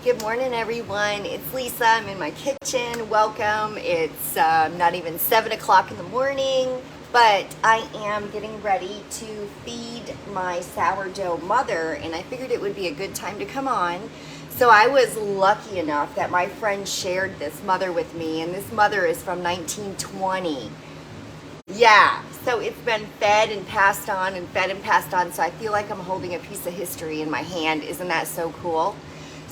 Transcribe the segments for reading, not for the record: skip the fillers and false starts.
Good morning, everyone. It's Lisa. I'm in my kitchen. Welcome. It's not even 7 o'clock in the morning, but I am getting ready to feed my sourdough mother, and I figured it would be a good time to come on. So I was lucky enough that my friend shared this mother with me, and this mother is from 1920. Yeah, so it's been fed and passed on and fed and passed on, so I feel like I'm holding a piece of history in my hand. Isn't that so cool?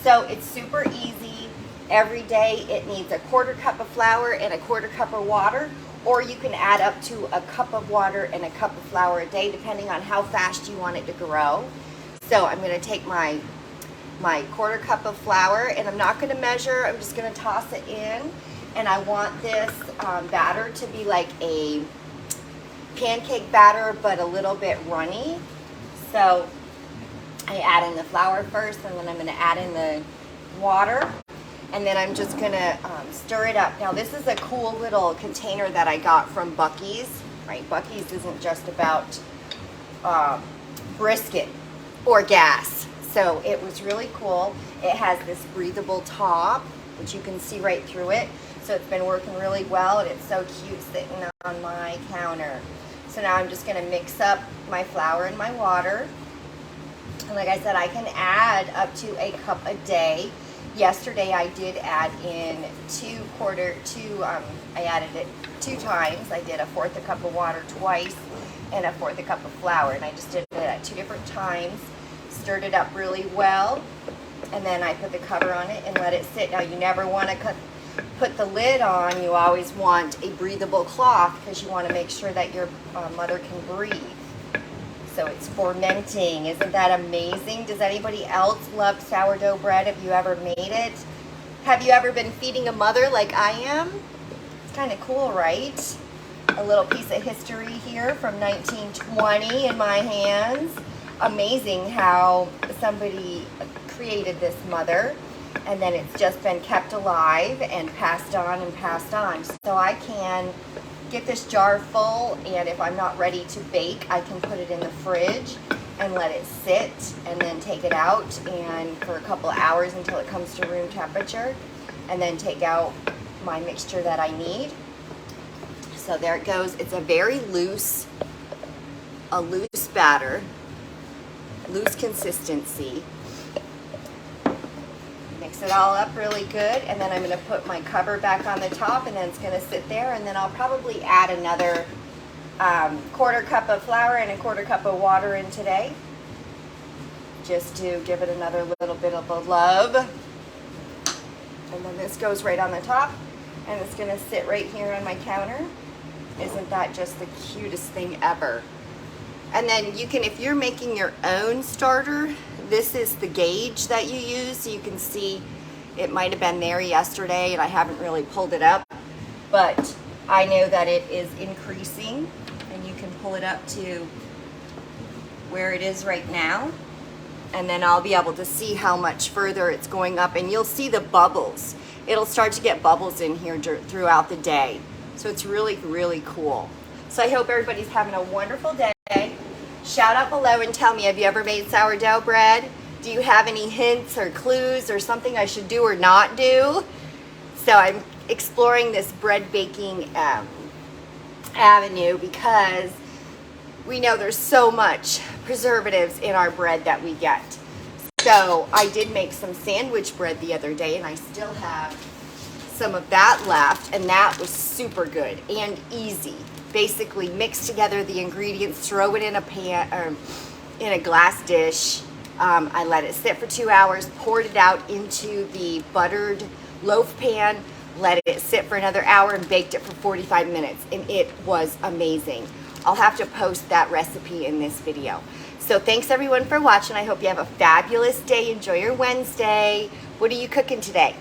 So it's super easy. Every day it needs a quarter cup of flour and a quarter cup of water, or you can add up to a cup of water and a cup of flour a day depending on how fast you want it to grow. So I'm going to take my quarter cup of flour, and I'm not going to measure. I'm just going to toss it in, and I want this batter to be like a pancake batter but a little bit runny. So I add in the flour first, and then I'm going to add in the water, and then I'm just going to stir it up. Now this is a cool little container that I got from Buc-ee's, right? Buc-ee's isn't just about brisket or gas, so it was really cool. It has this breathable top, which you can see right through it, so it's been working really well, and it's so cute sitting on my counter. So now I'm just going to mix up my flour and my water. And like I said, I can add up to a cup a day. Yesterday I did add in I added it 2 times. I did a fourth a cup of water twice and a fourth a cup of flour. And I just did it at 2 different times. Stirred it up really well. And then I put the cover on it and let it sit. Now you never want to put the lid on. You always want a breathable cloth because you want to make sure that your mother can breathe. So it's fermenting. Isn't that amazing? Does anybody else love sourdough bread? Have you ever made it? Have you ever been feeding a mother like I am? It's kind of cool, right? A little piece of history here from 1920 in my hands. Amazing how somebody created this mother, and then it's just been kept alive and passed on and passed on. So I can get this jar full, and if I'm not ready to bake, I can put it in the fridge and let it sit, and then take it out and for a couple of hours until it comes to room temperature, and then take out my mixture that I need. So there it goes. It's a very loose batter, loose consistency. Mix it all up really good, and then I'm going to put my cover back on the top, and then it's going to sit there, and then I'll probably add another quarter cup of flour and a quarter cup of water in today, just to give it another little bit of a love. And then this goes right on the top, and it's going to sit right here on my counter. Isn't that just the cutest thing ever? And then you can, if you're making your own starter, this is the gauge that you use. So you can see it might have been there yesterday, and I haven't really pulled it up, but I know that it is increasing, and you can pull it up to where it is right now, and then I'll be able to see how much further it's going up, and you'll see the bubbles. It'll start to get bubbles in here throughout the day. So it's really, really cool. So I hope everybody's having a wonderful day. Shout out below and tell me, have you ever made sourdough bread? Do you have any hints or clues or something I should do or not do? So I'm exploring this bread baking avenue because we know there's so much preservatives in our bread that we get. So I did make some sandwich bread the other day, and I still have some of that left, and that was super good and easy. Basically mix together the ingredients, throw it in a pan or in a glass dish. I let it sit for 2 hours, poured it out into the buttered loaf pan, let it sit for another hour, and baked it for 45 minutes, and it was amazing. I'll have to post that recipe in this video. So thanks everyone for watching. I hope you have a fabulous day. Enjoy your Wednesday. What are you cooking today?